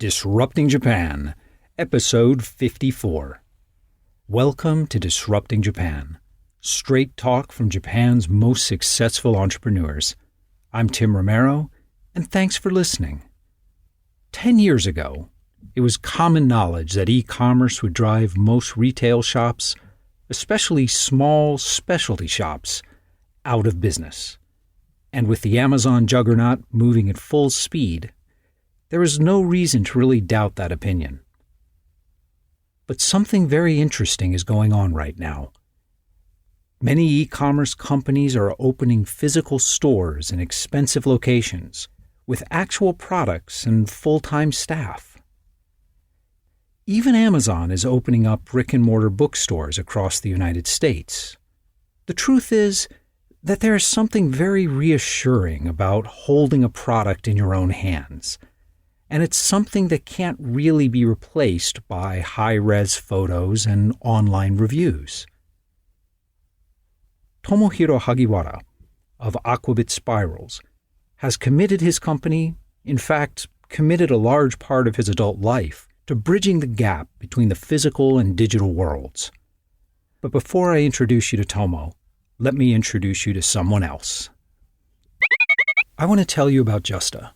Disrupting Japan, Episode 54. Welcome to Disrupting Japan, straight talk from Japan's most successful entrepreneurs. I'm Tim Romero, and thanks for listening. 10 years ago, it was common knowledge that e-commerce would drive most retail shops, especially small specialty shops, out of business. And with the Amazon juggernaut moving at full speed, there is no reason to really doubt that opinion. But something very interesting is going on right now. Many e-commerce companies are opening physical stores in expensive locations with actual products and full-time staff. Even Amazon is opening up brick-and-mortar bookstores across the United States. The truth is that there is something very reassuring about holding a product in your own hands, and it's something that can't really be replaced by high-res photos and online reviews. Tomohiro Hagiwara of Aquabit Spirals has committed his company, in fact, committed a large part of his adult life, to bridging the gap between the physical and digital worlds. But before I introduce you to Tomo, let me introduce you to someone else. I want to tell you about Justa.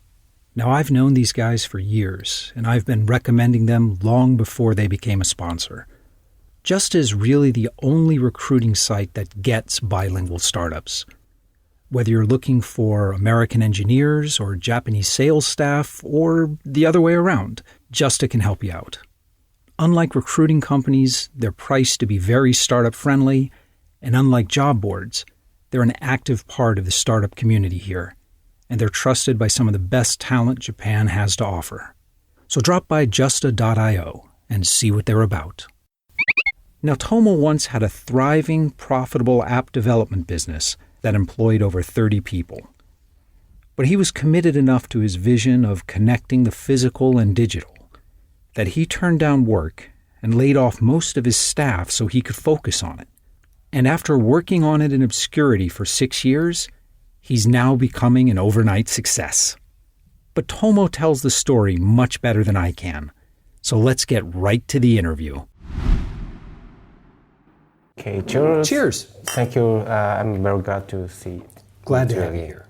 Now, I've known these guys for years, and I've been recommending them long before they became a sponsor. Justa is really the only recruiting site that gets bilingual startups. Whether you're looking for American engineers or Japanese sales staff, or the other way around, Justa can help you out. Unlike recruiting companies, they're priced to be very startup-friendly, and unlike job boards, they're an active part of the startup community here, and they're trusted by some of the best talent Japan has to offer. So drop by justa.io and see what they're about. Now, Tomo once had a thriving, profitable app development business that employed over 30 people. But he was committed enough to his vision of connecting the physical and digital that he turned down work and laid off most of his staff so he could focus on it. And after working on it in obscurity for 6 years, he's now becoming an overnight success. But Tomo tells the story much better than I can. So let's get right to the interview. Okay, cheers. Cheers. Thank you. I'm very glad to see. Glad to have you here.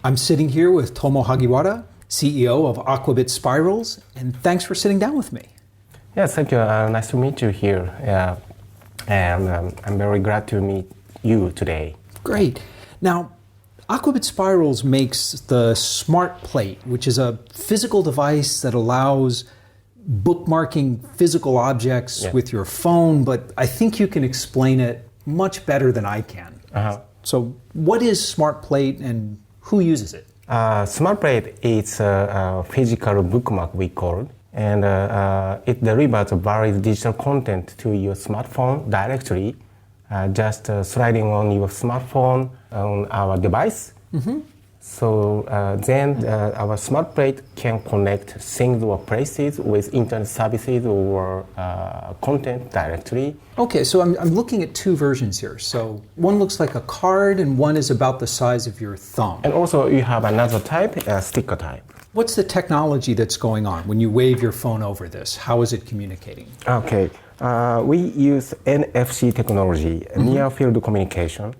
I'm sitting here with Tomo Hagiwara, CEO of Aquabit Spirals, and thanks for sitting down with me. Yes, thank you. Nice to meet you here. And I'm very glad to meet you today. Great. Now, Aquabit Spirals makes the Smart Plate, which is a physical device that allows bookmarking physical objects with your phone, but I think you can explain it much better than I can. So what is Smart Plate and who uses it? Smart Plate is a physical bookmark, we call it, and it delivers various digital content to your smartphone directly, just sliding on your smartphone on our device. So then our Smart Plate can connect things or places with internet services or content directly. Okay, so I'm looking at two versions here. So one looks like a card and one is about the size of your thumb. And also you have another type, sticker type. What's the technology that's going on when you wave your phone over this? How is it communicating? Okay, we use NFC technology, near field communication.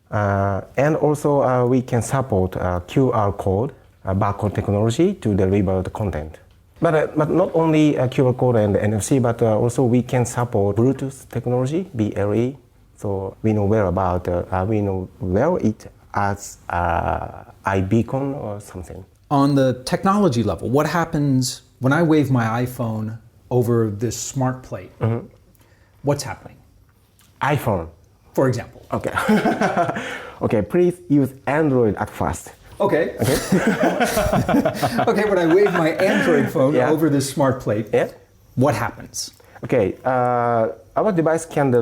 And also we can support QR code, barcode technology to deliver the content. But not only QR code and NFC, but also we can support Bluetooth technology, BLE. So we know where it as iBeacon or something. On the technology level, what happens when I wave my iPhone over this Smart Plate? What's happening? iPhone. For example. Okay. Okay, please use Android at first. Okay. Okay, when I wave my Android phone over this Smart Plate, what happens? Okay, our device can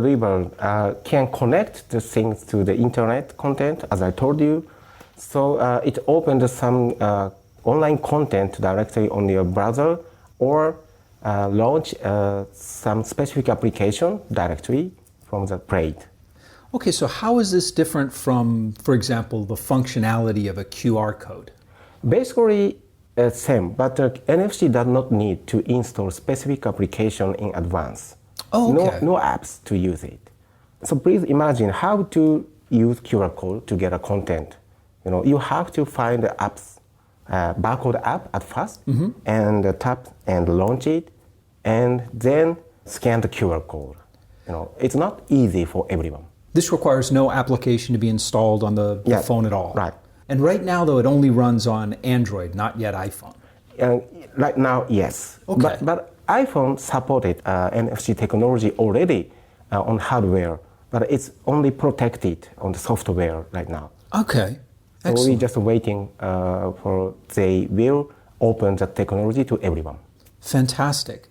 connect the things to the internet content, as I told you. So it opens some online content directly on your browser or launch some specific application directly from the plate. Okay, so how is this different from, for example, the functionality of a QR code? Basically, Same, but NFC does not need to install specific application in advance. Oh, okay. No apps to use it. So please imagine how to use QR code to get a content. You have to find the apps, barcode app at first, and tap and launch it, and then scan the QR code. It's not easy for everyone. This requires no application to be installed on the phone at all. Right. And right now, though, it only runs on Android, not yet iPhone. Right now, yes. Okay. But iPhone supported NFC technology already on hardware, but it's only protected on the software right now. Okay. So Excellent. we're just waiting for they will open the technology to everyone. Fantastic.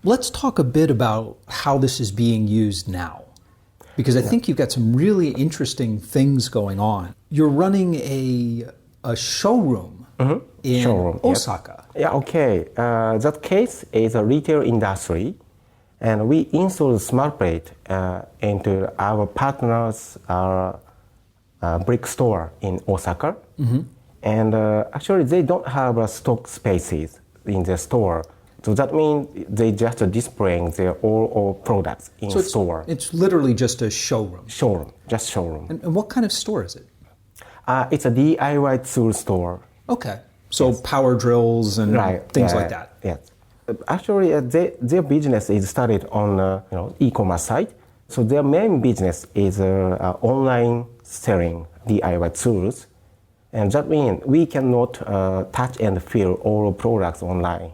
Let's talk a bit about how this is being used now, because I think you've got some really interesting things going on. You're running a showroom in Osaka. Yes. Yeah, okay. That case is a retail industry, and we installed smart plate into our partners' brick store in Osaka. And actually, they don't have stock spaces in the store. So that means they just displaying their all products in store. It's literally just a showroom. Just showroom. And what kind of store is it? It's a DIY tool store. Okay. So power drills and things like that. Yes. Actually, their business is started on e-commerce site. So their main business is online selling DIY tools, and that means we cannot touch and feel all products online.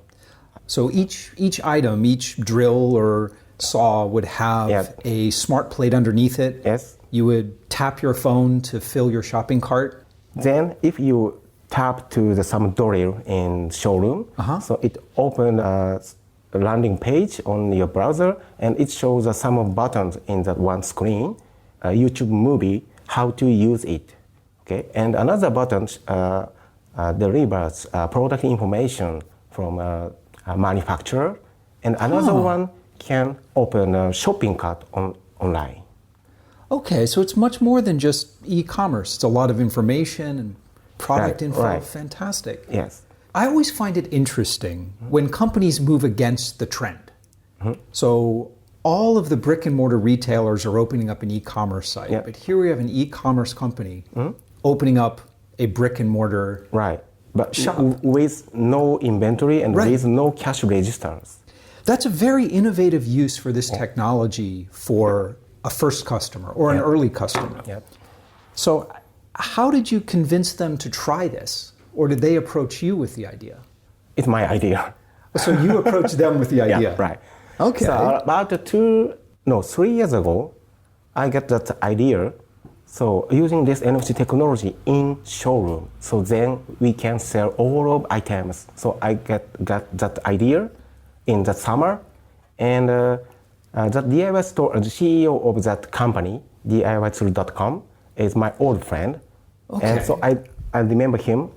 So each item, each drill or saw would have a smart plate underneath it. Yes. You would tap your phone to fill your shopping cart. Then if you tap to some drill in showroom, so it opens a landing page on your browser, and it shows some of buttons in that one screen, YouTube movie, how to use it. Okay, and another button delivers product information from a manufacturer, and another one can open a shopping cart online. Okay, so it's much more than just e-commerce. It's a lot of information and product info. Right. Fantastic. Yes. I always find it interesting when companies move against the trend. So all of the brick-and-mortar retailers are opening up an e-commerce site, but here we have an e-commerce company opening up a brick-and-mortar but shop. With no inventory and with no cash registers. That's a very innovative use for this technology for a first customer or an early customer. So how did you convince them to try this? Or did they approach you with the idea? It's my idea. So you approached them with the idea? Yeah, right. Okay. So about 3 years ago, I got that idea. So using this NFC technology in showroom, so then we can sell all of items. So I got that idea in the summer, and the DIY store, the CEO of that company, DIYtool.com, is my old friend. Okay. And so I remember him,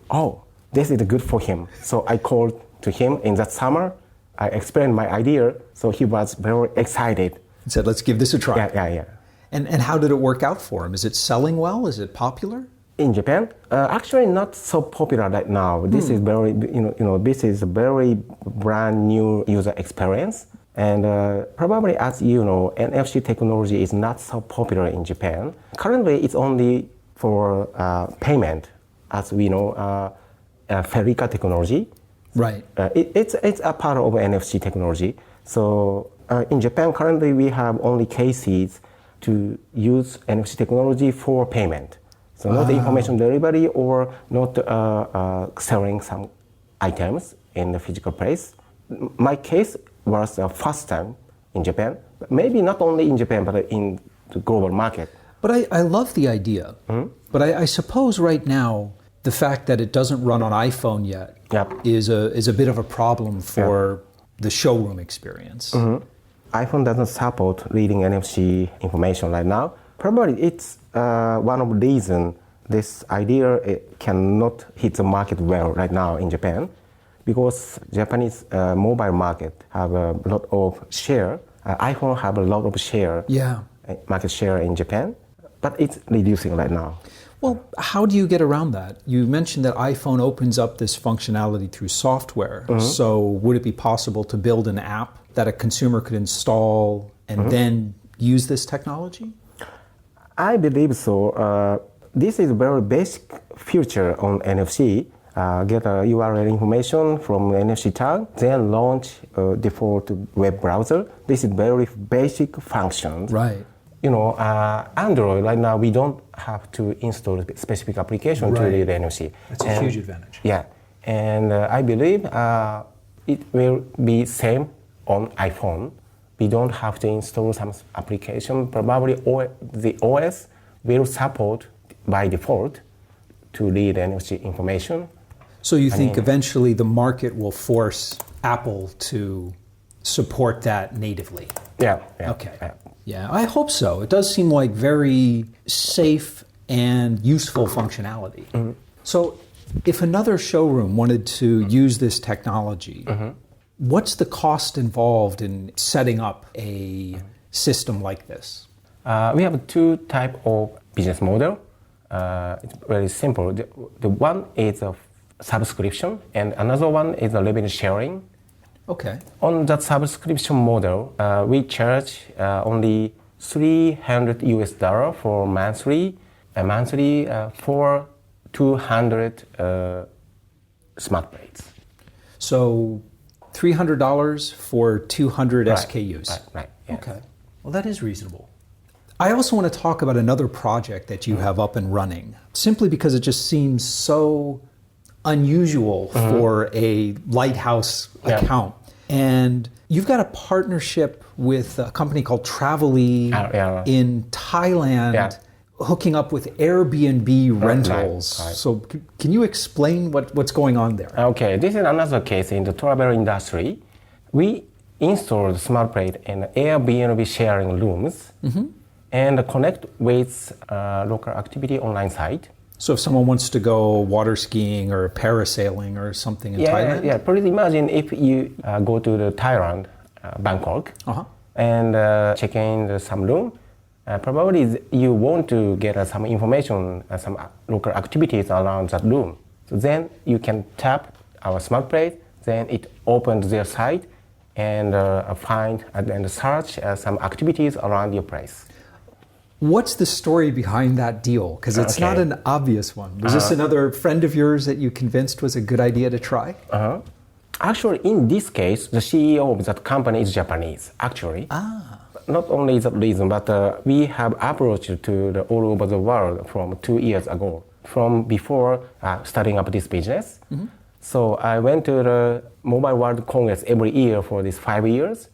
this is good for him. So I called to him in that summer. I explained my idea, so he was very excited. He said, let's give this a try. Yeah. And how did it work out for him? Is it selling well? Is it popular? In Japan, actually not so popular right now. This is very, this is a very brand new user experience. And probably, as you know, NFC technology is not so popular in Japan. Currently, it's only for payment, as we know, Ferica technology. Right. It's a part of NFC technology. So in Japan, currently we have only cases to use NFC technology for payment. So not information delivery or not selling some items in the physical place. My case was the first time in Japan, maybe not only in Japan, but in the global market. But I love the idea. But I suppose right now, the fact that it doesn't run on iPhone yet is a bit of a problem for the showroom experience. iPhone doesn't support reading NFC information right now. Probably it's one of the reasons this idea cannot hit the market well right now in Japan, because Japanese mobile market have a lot of share. iPhone have a lot of share, market share in Japan, but it's reducing right now. Well, how do you get around that? You mentioned that iPhone opens up this functionality through software. So would it be possible to build an app that a consumer could install and then use this technology? I believe so. This is a very basic feature on NFC. Get a URL information from NFC tag, then launch a default web browser. This is very basic functions. Right. Android, right now, we don't have to install a specific application to read NFC. That's a huge advantage. Yeah. And I believe it will be same on iPhone. We don't have to install some application. Probably the OS will support by default to read NFC information. So you think eventually the market will force Apple to support that natively? Yeah. Okay. Yeah, I hope so. It does seem like very safe and useful functionality. So if another showroom wanted to use this technology, what's the cost involved in setting up a system like this? We have two types of business model. It's very simple. The one is a subscription, and another one is a revenue sharing. Okay. On that subscription model, we charge only $300 for monthly for 200 smart plates. So $300 for 200 SKUs. Right. Yes. Okay. Well, that is reasonable. I also want to talk about another project that you have up and running, simply because it just seems so unusual for a Lighthouse account. And you've got a partnership with a company called Travely in Thailand, hooking up with Airbnb rentals. Right. So can you explain what's going on there? Okay, this is another case in the travel industry. We installed smart plate in Airbnb sharing rooms and connect with local activity online site. So if someone wants to go water skiing or parasailing or something in Thailand? Yeah, please imagine if you go to the Thailand, Bangkok, and check in some room. Probably you want to get some information, some local activities around that room. So then you can tap our smart plate, then it opens their site and find and search some activities around your place. What's the story behind that deal? Because it's not an obvious one. Was this another friend of yours that you convinced was a good idea to try? Actually, in this case, the CEO of that company is Japanese, actually. Not only that reason, but we have approached to all over the world from 2 years ago, from before starting up this business. So I went to the Mobile World Congress every year for these 5 years,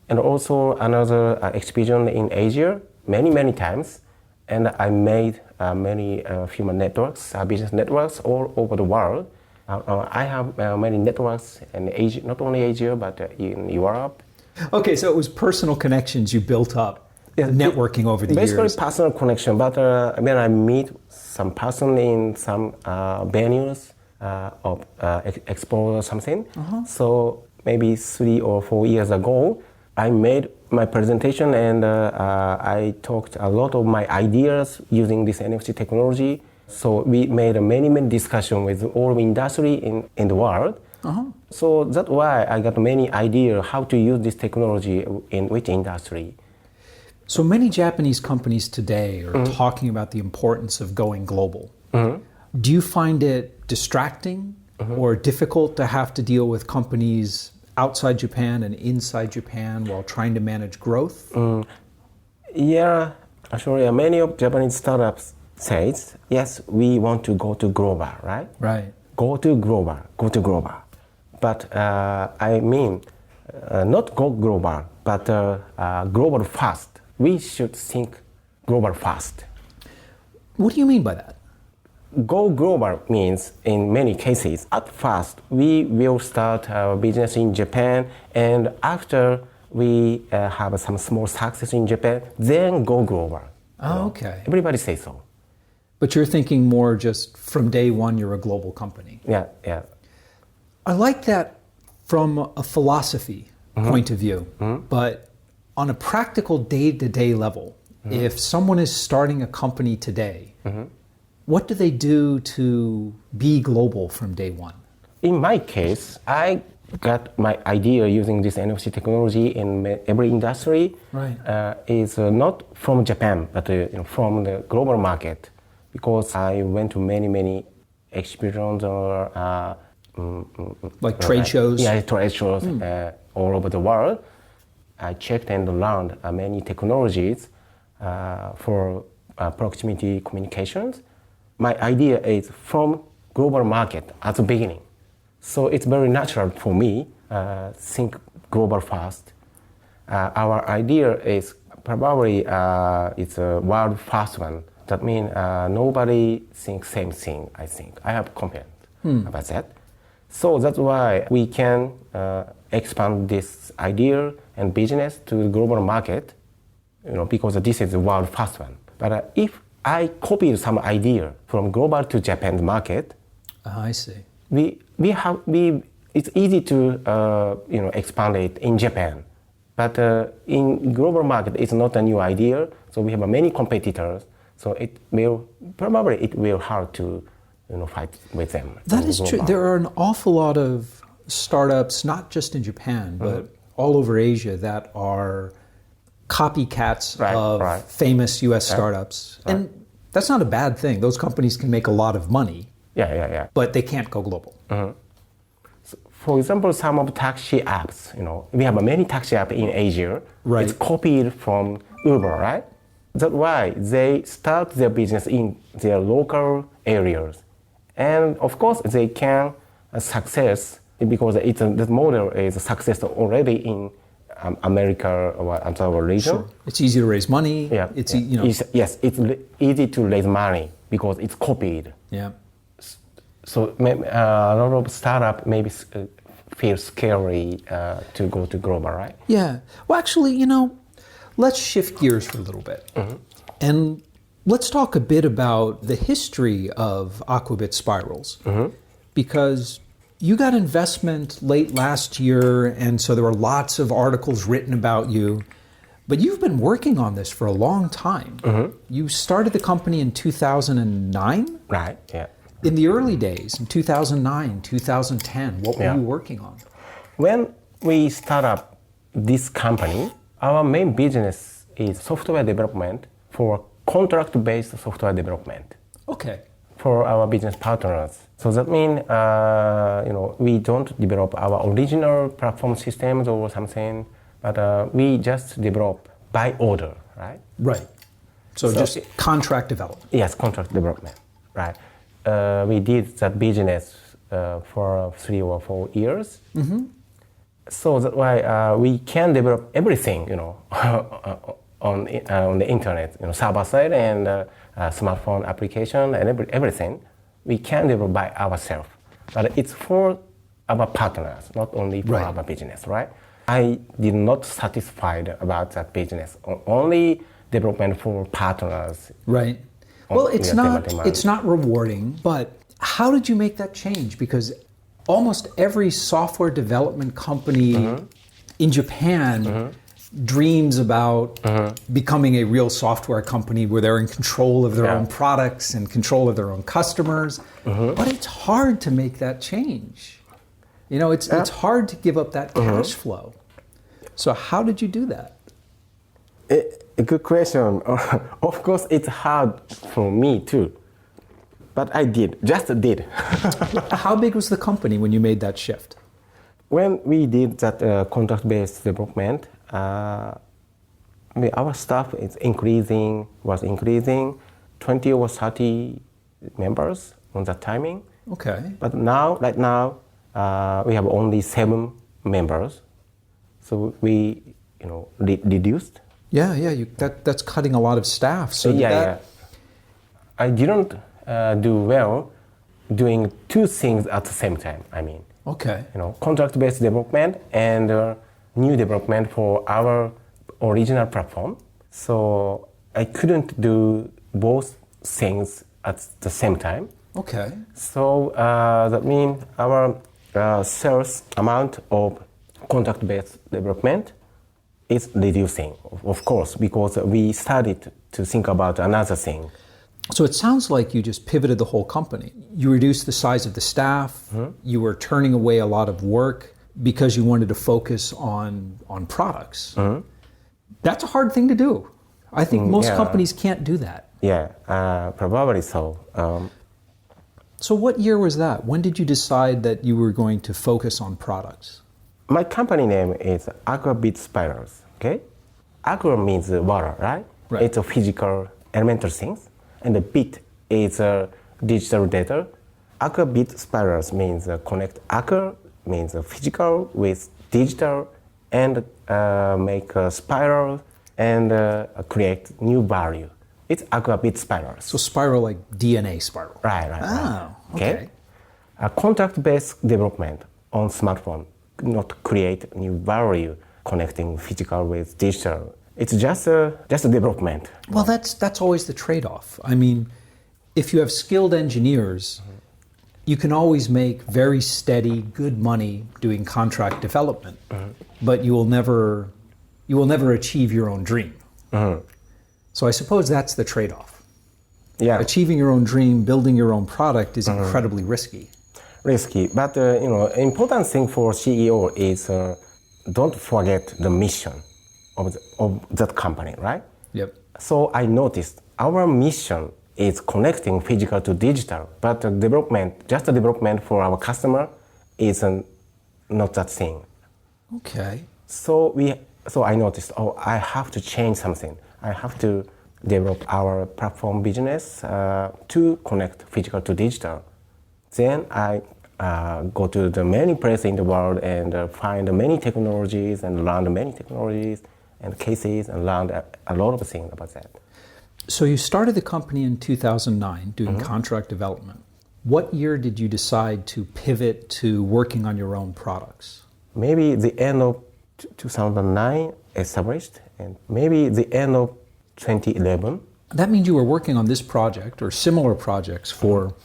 and also another exhibition in Asia, many times, and I made many human networks, business networks all over the world. I have many networks in Asia, not only Asia, but in Europe. Okay, so it was personal connections you built up, networking over the years. Basically personal connection, but when I meet some person in some venues of expo or something, so maybe 3 or 4 years ago, I made my presentation and I talked a lot of my ideas using this NFC technology. So we made many discussions with all industry in the world. So that's why I got many ideas how to use this technology in which industry. So many Japanese companies today are talking about the importance of going global. Do you find it distracting or difficult to have to deal with companies outside Japan and inside Japan while trying to manage growth? Yeah, actually many of Japanese startups says, yes, we want to go to global, right? Right. Go to global. But I mean, not go global, but global fast. We should think global fast. What do you mean by that? Go global means, in many cases, at first, we will start our business in Japan, and after we have some small success in Japan, then go global. Okay. Everybody says so. But you're thinking more just from day one, you're a global company. Yeah. I like that from a philosophy point of view, but on a practical day-to-day level, if someone is starting a company today, What do they do to be global from day one? In my case, I got my idea using this NFC technology in every industry. Right. Is not from Japan, but from the global market, because I went to many exhibitions or like trade shows? Yeah, trade shows all over the world. I checked and learned many technologies for proximity communications. My idea is from global market at the beginning. So it's very natural for me think global first. Our idea is probably it's a world first one. That means nobody thinks same thing, I think. I have confidence about that. So that's why we can expand this idea and business to the global market, because this is the world first one. But if I copied some idea from global to Japan market, I see. It's easy to expand it in Japan, but in global market it's not a new idea. So we have many competitors. So it will hard to fight with them. That is true. There are an awful lot of startups, not just in Japan, but all over Asia, that are copycats of famous U.S. startups. Right. And that's not a bad thing. Those companies can make a lot of money. Yeah. But they can't go global. Mm-hmm. So, for example, some of taxi apps, we have many taxi apps in Asia. Right. It's copied from Uber, right? That's why they start their business in their local areas. And of course, they can success because the model is a success already in America or other region. Sure. It's easy to raise money. Yeah. It's easy to raise money because it's copied. Yeah. So a lot of startup maybe feel scary to go to global, right? Yeah. Well, actually, let's shift gears for a little bit. Mm-hmm. And let's talk a bit about the history of Aquabit Spirals. Mm-hmm. Because you got investment late last year, and so there were lots of articles written about you. But you've been working on this for a long time. Mm-hmm. You started the company in 2009? Right, yeah. In the early days, in 2009, 2010, what were you working on? When we start up this company, our main business is software development for contract-based software development. Okay. For our business partners. So that means, we don't develop our original platform systems or something, but we just develop by order, right? Right. So just contract development. Yes, contract development, right. We did that business for 3 or 4 years. Mm-hmm. So that's why we can develop everything, on the internet, server side and smartphone application and everything. We can develop by ourselves, but it's for our partners, not only for our business, right? I did not satisfied about that business. Only development for partners. Right. Well, it's not rewarding, but how did you make that change? Because almost every software development company in Japan dreams about becoming a real software company where they're in control of their own products and control of their own customers. But it's hard to make that change. It's hard to give up that cash flow. So how did you do that? A good question. Of course, it's hard for me too. But I just did. How big was the company when you made that shift? When we did that contract-based development, our staff was increasing, 20 or 30 members on that timing. Okay. But right now, we have only 7 members. So we, reduced. Yeah. That's cutting a lot of staff. So I didn't do well doing 2 things at the same time. Okay. Contract-based development and new development for our original platform. So I couldn't do both things at the same time. Okay. So that means our sales amount of contract-based development is reducing, of course, because we started to think about another thing. So it sounds like you just pivoted the whole company. You reduced the size of the staff. You were turning away a lot of work because you wanted to focus on products. That's a hard thing to do. I think most companies can't do that. Yeah, probably so. So what year was that? When did you decide that you were going to focus on products? My company name is Aquabit Spirals. Okay, aqua means water, right? Right. It's a physical, elemental things, and the bit is digital data. Aquabit Spirals means connect aqua means physical with digital, and make a spiral and create new value. It's Aquabit Spirals. So spiral like DNA spiral. Right. Oh, okay. A contract-based development on smartphone could not create new value connecting physical with digital. It's just a development. Well, that's always the trade-off. I mean, if you have skilled engineers, you can always make very steady, good money doing contract development, but you will never achieve your own dream. So I suppose that's the trade-off. Yeah. Achieving your own dream, building your own product is incredibly risky. Risky, but important thing for CEO is don't forget the mission of that company, right? Yep. So I noticed our mission is connecting physical to digital, but the development for our customer is not that thing. Okay. So I noticed, I have to change something. I have to develop our platform business to connect physical to digital. Then I go to the many places in the world and find many technologies and learn many technologies and cases and learn a lot of things about that. So you started the company in 2009 doing contract development. What year did you decide to pivot to working on your own products? Maybe the end of 2009 established, and maybe the end of 2011. That means you were working on this project or similar projects for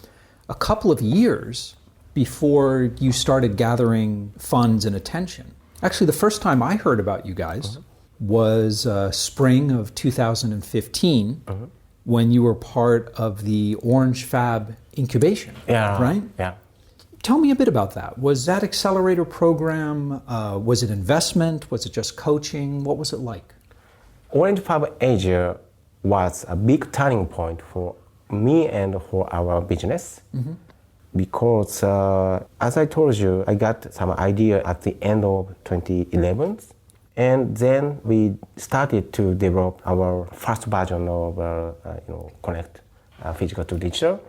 a couple of years before you started gathering funds and attention. Actually, the first time I heard about you guys was spring of 2015 when you were part of the Orange Fab incubation, right? Yeah. Tell me a bit about that. Was that accelerator program, was it investment? Was it just coaching? What was it like? Orange Fab Asia was a big turning point for me and for our business because, as I told you, I got some idea at the end of 2011, and then we started to develop our first version of connect physical to digital.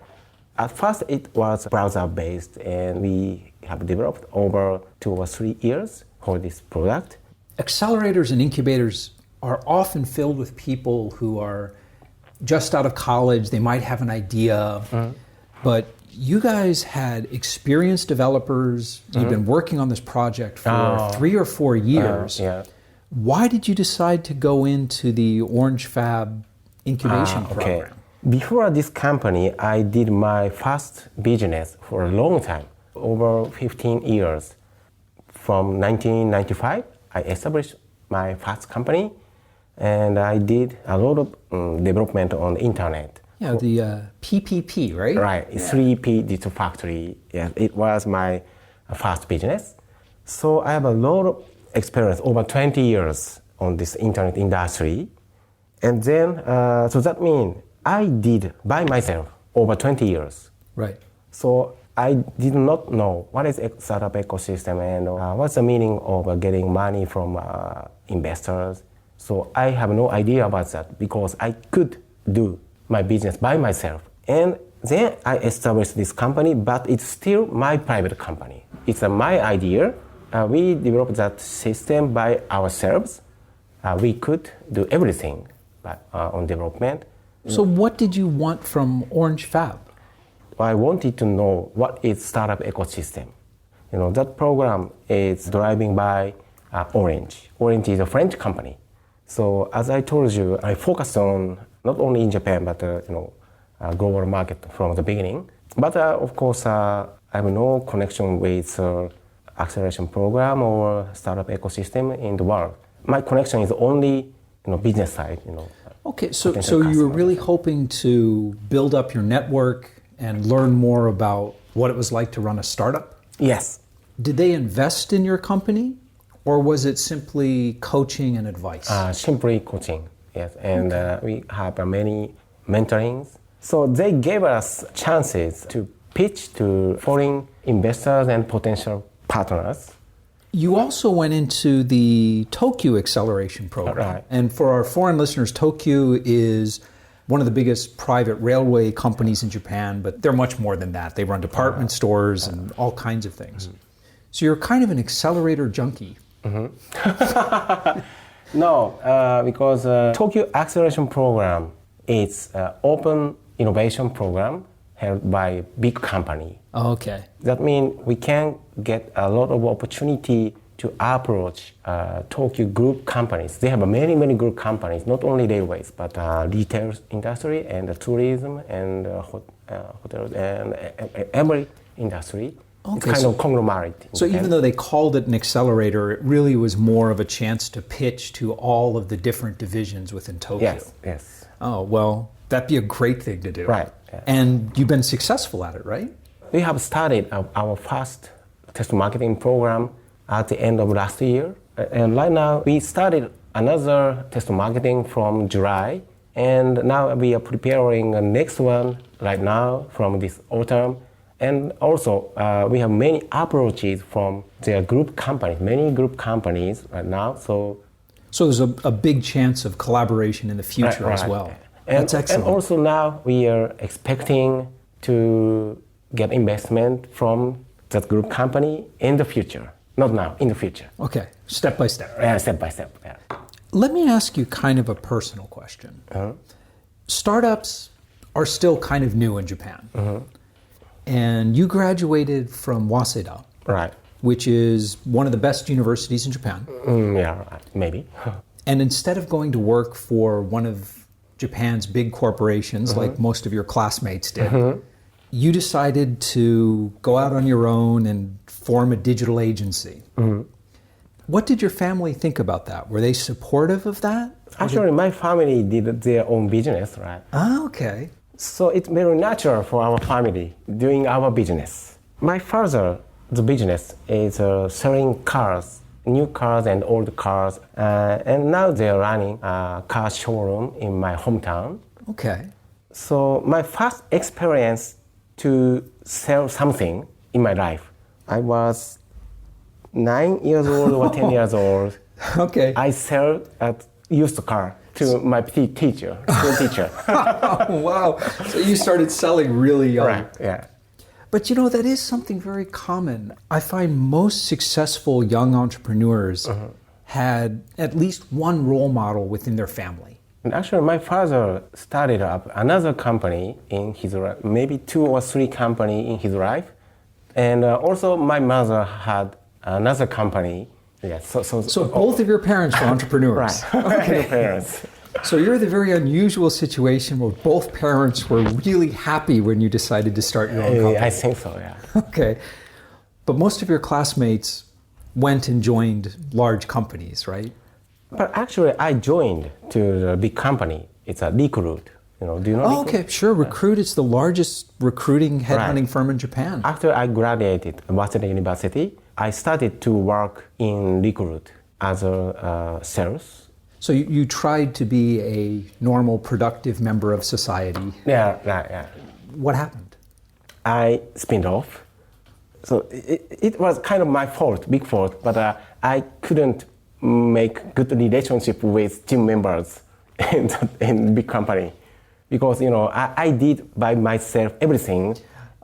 At first, it was browser-based, and we have developed over 2 or 3 years for this product. Accelerators and incubators are often filled with people who are just out of college. They might have an idea, but you guys had experienced developers. You've been working on this project for 3 or 4 years. Why did you decide to go into the Orange Fab incubation program? Before this company, I did my first business for a long time, over 15 years. From 1995, I established my first company, and I did a lot of development on the internet. Yeah, the PPP, right? Right, 3P Digital Factory. Yeah, it was my first business. So I have a lot of experience, over 20 years on this internet industry. And then, so that means I did by myself over 20 years. Right. So I did not know what is a startup ecosystem and what's the meaning of getting money from investors. So I have no idea about that because I could do my business by myself. And then I established this company, but it's still my private company. It's my idea. We developed that system by ourselves. We could do everything on development. So what did you want from Orange Fab? I wanted to know what is startup ecosystem. That program is driven by Orange. Orange is a French company. So as I told you, I focused on not only in Japan, but global market from the beginning. But of course, I have no connection with acceleration program or startup ecosystem in the world. My connection is only business side. Okay, so potential you were customers. really hoping to build up your network and learn more about what it was like to run a startup? Yes. Did they invest in your company, or was it simply coaching and advice? Simply coaching, yes. And we have many mentorings. So they gave us chances to pitch to foreign investors and potential partners. You also went into the Tokyo Acceleration Program. Right. And for our foreign listeners, Tokyo is one of the biggest private railway companies in Japan, but they're much more than that. They run department stores and all kinds of things. So you're kind of an accelerator junkie. No, because Tokyo Acceleration Program is an open innovation program held by big company. Okay. That means we can get a lot of opportunity to approach Tokyo group companies. They have many, many group companies, not only railways, but retail industry and tourism and hotels and every industry. Okay, It's kind of conglomerate. So even though they called it an accelerator, it really was more of a chance to pitch to all of the different divisions within Tokyo. Yes. Oh, well, that'd be a great thing to do. Right. Yeah. And you've been successful at it, right? We have started our first test marketing program at the end of last year. And right now, we started another test marketing from July. And now we are preparing the next one right now from this autumn. And also, we have many approaches from their group companies, many group companies right now. So there's a big chance of collaboration in the future as well. That's excellent. And also now we are expecting to get investment from that group company in the future. Not now, in the future. Okay, step by step. Step by step. Yeah. Let me ask you kind of a personal question. Startups are still kind of new in Japan. And you graduated from Waseda, Right. which is one of the best universities in Japan. Yeah, maybe. And instead of going to work for one of Japan's big corporations, like most of your classmates did, you decided to go out on your own and form a digital agency. What did your family think about that? Were they supportive of that? Actually, my family did their own business, right? Ah, okay. So it's very natural for our family doing our business. My father, the business is selling cars, new cars and old cars. And now they're running a car showroom in my hometown. Okay. So my first experience to sell something in my life, I was 9 years old or 10 years old. Okay. I sell a used car to my school teacher. Oh, wow. So you started selling really young. Right, yeah. But that is something very common. I find most successful young entrepreneurs had at least one role model within their family. And actually, my father started up another company in his life, maybe 2 or 3 companies in his life. And also, my mother had another company. Yeah, So both of your parents were entrepreneurs. Right. Okay. Parents. So you're the very unusual situation where both parents were really happy when you decided to start your own company. I think so, yeah. Okay. But most of your classmates went and joined large companies, right? But actually, I joined to the big company. It's a Recruit. Do you know Oh, Recruit? okay, sure. Recruit is the largest recruiting headhunting firm in Japan. After I graduated Waseda University, I started to work in Recruit as a sales. So you tried to be a normal, productive member of society. Yeah, right, yeah. What happened? I spun off. So it was kind of my fault, big fault, but I couldn't make good relationship with team members in big company. Because, I did by myself everything,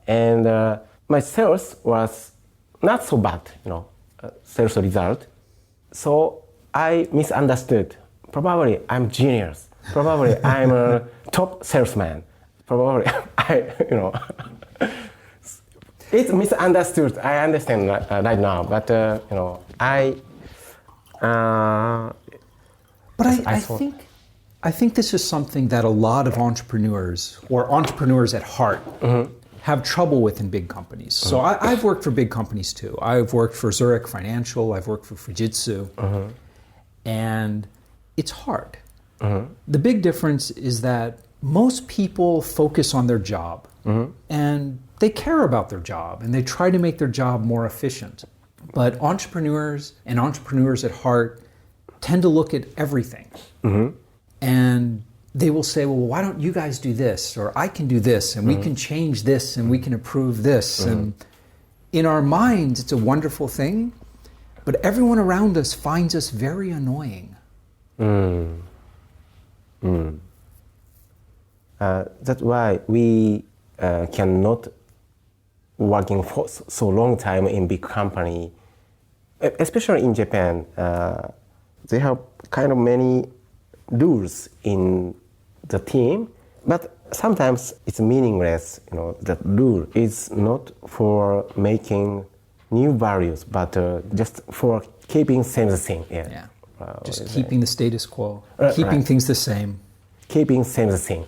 and my sales was not so bad, sales result. So I misunderstood. Probably I'm genius. Probably I'm a top salesman. Probably it's misunderstood. I understand right now, but I think this is something that a lot of entrepreneurs or entrepreneurs at heart have trouble with in big companies. So I've worked for big companies too. I've worked for Zurich Financial. I've worked for Fujitsu. And it's hard. The big difference is that most people focus on their job and they care about their job and they try to make their job more efficient. But entrepreneurs and entrepreneurs at heart tend to look at everything. And they will say, well, why don't you guys do this? Or I can do this, and we can change this, and we can improve this. And in our minds, it's a wonderful thing, but everyone around us finds us very annoying. That's why we cannot working for so long time in big company, especially in Japan. They have kind of many rules in the team, but sometimes it's meaningless. That rule is not for making new values, but just for keeping same thing. Just keeping the status quo, keeping things the same. Keeping same thing.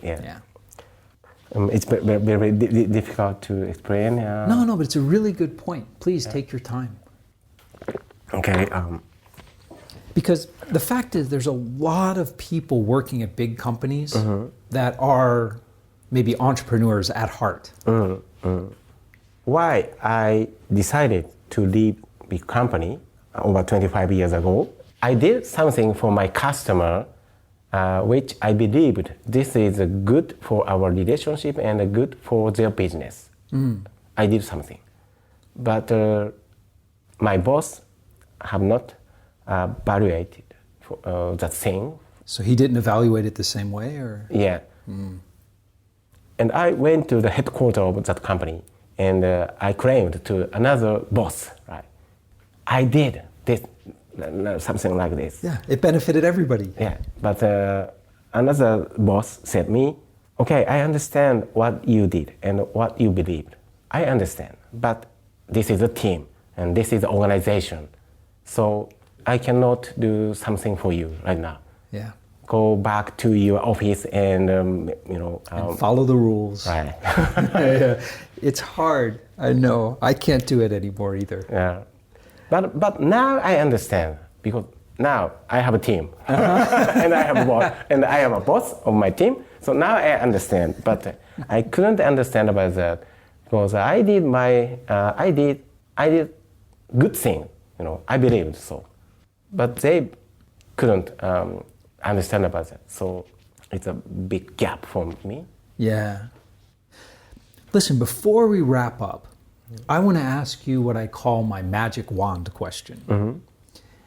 It's very, very difficult to explain. No, but it's a really good point. Please take your time. Okay. Because the fact is, there's a lot of people working at big companies that are maybe entrepreneurs at heart. Why I decided to leave big company over 25 years ago, I did something for my customer, which I believed this is good for our relationship and good for their business. I did something. But my boss have not evaluated that thing. So he didn't evaluate it the same way, or? Yeah. And I went to the headquarters of that company and I claimed to another boss, right? I did this, something like this. Yeah, it benefited everybody. Yeah, but another boss said me, okay, I understand what you did and what you believed. I understand, but this is a team and this is an organization. So I cannot do something for you right now. Yeah. Go back to your office and, and follow the rules. Right. Yeah. It's hard. I know. I can't do it anymore either. Yeah. But now I understand, because now I have a team and I have a boss and I have a boss of my team. So now I understand, but I couldn't understand about that because I did good thing, I believed so, but they couldn't understand about that. So it's a big gap for me. Yeah. Listen, before we wrap up, I want to ask you what I call my magic wand question.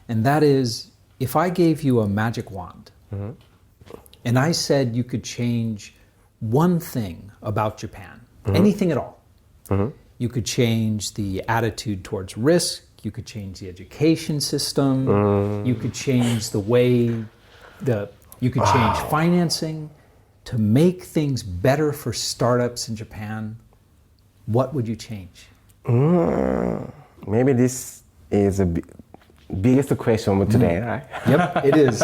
And that is, if I gave you a magic wand and I said you could change one thing about Japan, anything at all, you could change the attitude towards risk, you could change the education system, you could change the way, you could change financing to make things better for startups in Japan, what would you change? Maybe this is the biggest question of today, right? Yep, it is.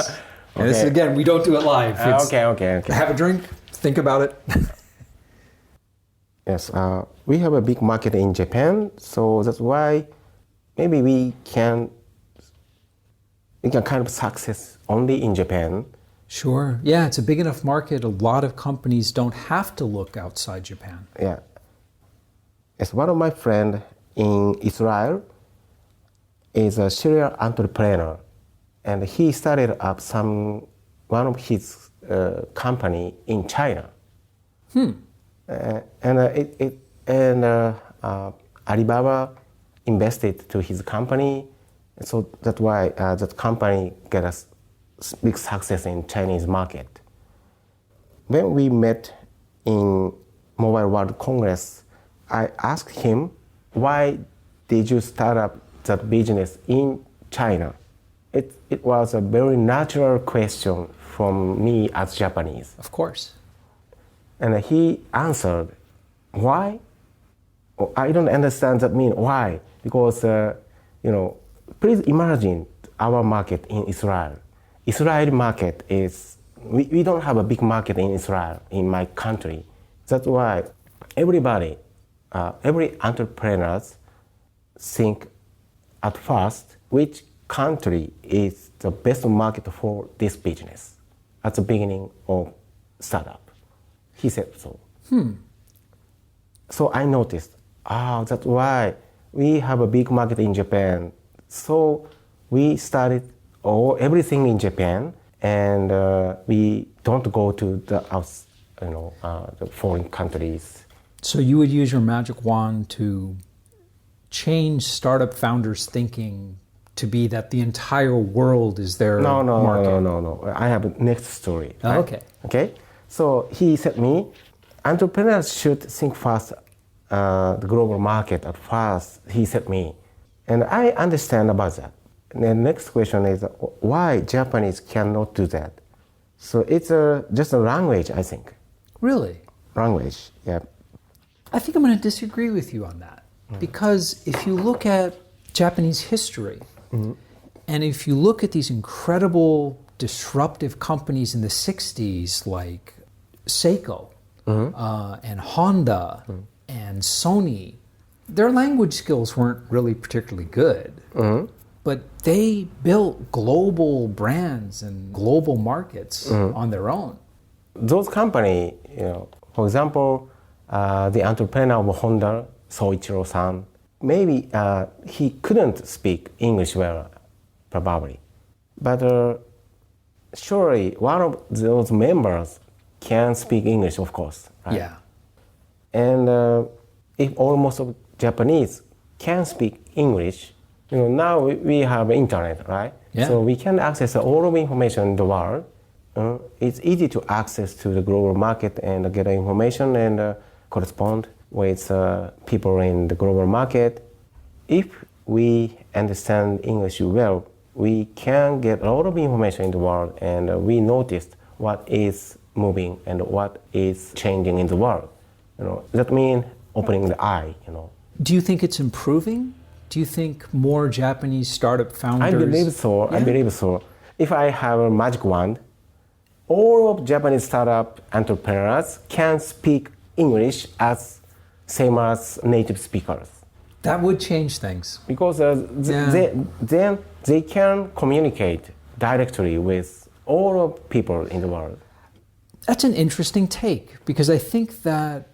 And this, again, we don't do it live. Okay. Have a drink, think about it. Yes, we have a big market in Japan, so that's why maybe we can kind of success only in Japan. Sure. Yeah, it's a big enough market. A lot of companies don't have to look outside Japan. Yeah. Yes, one of my friends in Israel is a serial entrepreneur, and he started up one of his company in China. Alibaba invested to his company, so that's why that company get a big success in Chinese market. When we met in Mobile World Congress, I asked him, why did you start up that business in China? It was a very natural question from me as Japanese. Of course. And he answered, why? Oh, I don't understand that mean why. Because, please imagine our market in Israel. Israeli market is, we don't have a big market in Israel, in my country. That's why everybody, every entrepreneurs think at first which country is the best market for this business. at the beginning of startup. He said so. So I noticed, that's why we have a big market in Japan. So we started everything in Japan, and we don't go to the foreign countries. So you would use your magic wand to change startup founders' thinking to be that the entire world is their market? No. I have a next story. Oh, right? Okay. So he said me, entrepreneurs should think fast, the global market at first, he said me. And I understand about that. And the next question is, why Japanese cannot do that? So it's just a language, I think. Really? Language, yeah. I think I'm going to disagree with you on that. Because if you look at Japanese history, and if you look at these incredible disruptive companies in the 60s like Seiko and Honda and Sony, their language skills weren't really particularly good. But they built global brands and global markets on their own. Those companies, for example, the entrepreneur of Honda, Soichiro-san, maybe he couldn't speak English well, probably. But surely one of those members can speak English, of course. Right? Yeah. And if almost of Japanese can speak English, now we have internet, right? Yeah. So we can access all of information in the world. It's easy to access to the global market and get information and correspond with people in the global market. If we understand English well, we can get a lot of information in the world, and we notice what is moving and what is changing in the world. That means opening the eye. Do you think it's improving? Do you think more Japanese startup founders? I believe so. Yeah? I believe so. If I have a magic wand, all of Japanese startup entrepreneurs can speak English as same as native speakers. That would change things. Because then they can communicate directly with all of people in the world. That's an interesting take, because I think that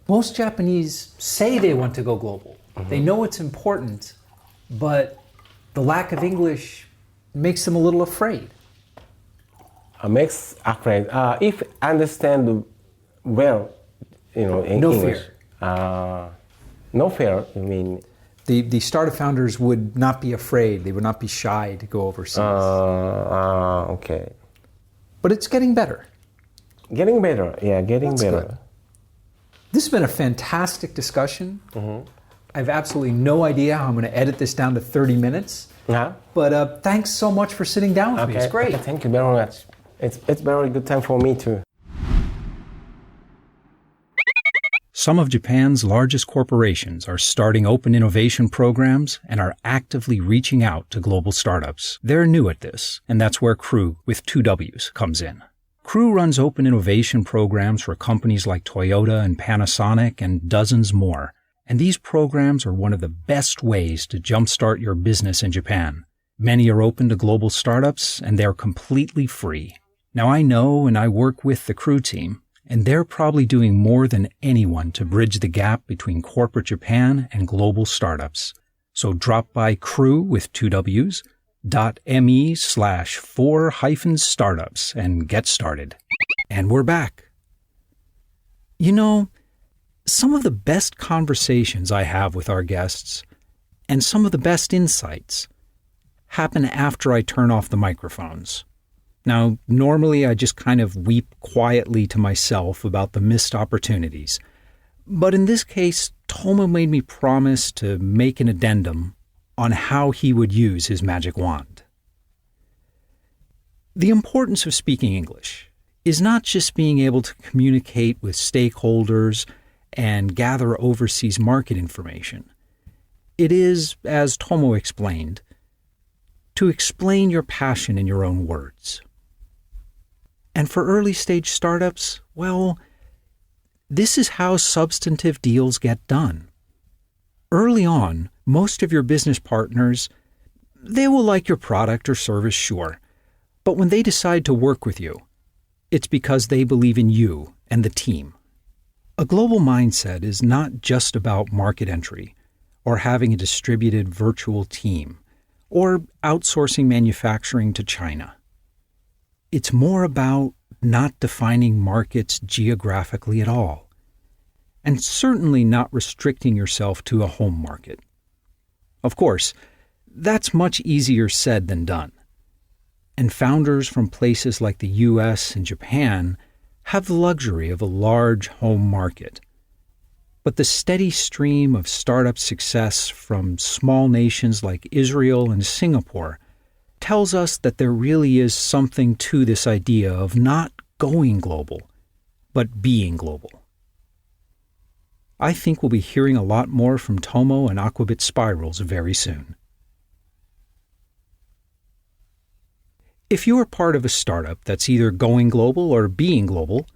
most Japanese say they want to go global. They know it's important, but the lack of English makes them a little afraid. Makes afraid. If understand well, in no English. Fear. No fear, you mean? The startup founders would not be afraid. They would not be shy to go overseas. Okay. But it's getting better. Getting better, yeah, getting That's better. Good. This has been a fantastic discussion. I have absolutely no idea how I'm going to edit this down to 30 minutes. But thanks so much for sitting down with me. It's great. Okay, thank you very much. It's very good time for me too. Some of Japan's largest corporations are starting open innovation programs and are actively reaching out to global startups. They're new at this, and that's where Crew, with 2 W's, comes in. Crew runs open innovation programs for companies like Toyota and Panasonic and dozens more. And these programs are one of the best ways to jumpstart your business in Japan. Many are open to global startups, and they're completely free. Now, I know and I work with the Crew team, and they're probably doing more than anyone to bridge the gap between corporate Japan and global startups. So drop by Crew with 2 W's .me/4-startups and get started. And we're back. Some of the best conversations I have with our guests and some of the best insights happen after I turn off the microphones. Now, normally I just kind of weep quietly to myself about the missed opportunities. But in this case, Tomo made me promise to make an addendum on how he would use his magic wand. The importance of speaking English is not just being able to communicate with stakeholders and gather overseas market information. It is, as Tomo explained, to explain your passion in your own words. And for early-stage startups, well, this is how substantive deals get done. Early on, most of your business partners, they will like your product or service, sure. But when they decide to work with you, It's because they believe in you and the team. A global mindset is not just about market entry, or having a distributed virtual team, or outsourcing manufacturing to China. It's more about not defining markets geographically at all, and certainly not restricting yourself to a home market. Of course, that's much easier said than done. And founders from places like the US and Japan have the luxury of a large home market. But the steady stream of startup success from small nations like Israel and Singapore tells us that there really is something to this idea of not going global, but being global. I think we'll be hearing a lot more from Tomo and Aquabit Spirals very soon. If you are part of a startup that's either going global or being global,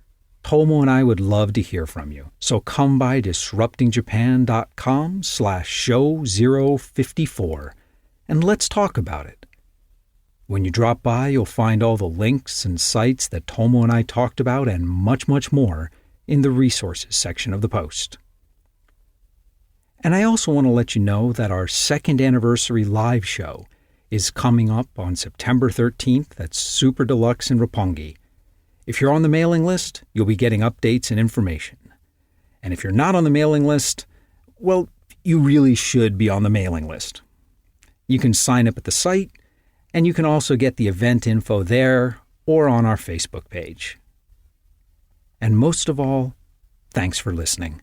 Tomo and I would love to hear from you. So come by disruptingjapan.com/show054 and let's talk about it. When you drop by, you'll find all the links and sites that Tomo and I talked about and much, much more in the resources section of the post. And I also want to let you know that our second anniversary live show is coming up on September 13th at Super Deluxe in Roppongi. If you're on the mailing list, you'll be getting updates and information. And if you're not on the mailing list, well, you really should be on the mailing list. You can sign up at the site, and you can also get the event info there or on our Facebook page. And most of all, thanks for listening.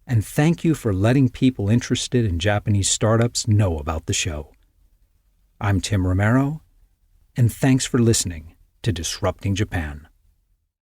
And thank you for letting people interested in Japanese startups know about the show. I'm Tim Romero, and thanks for listening to Disrupting Japan.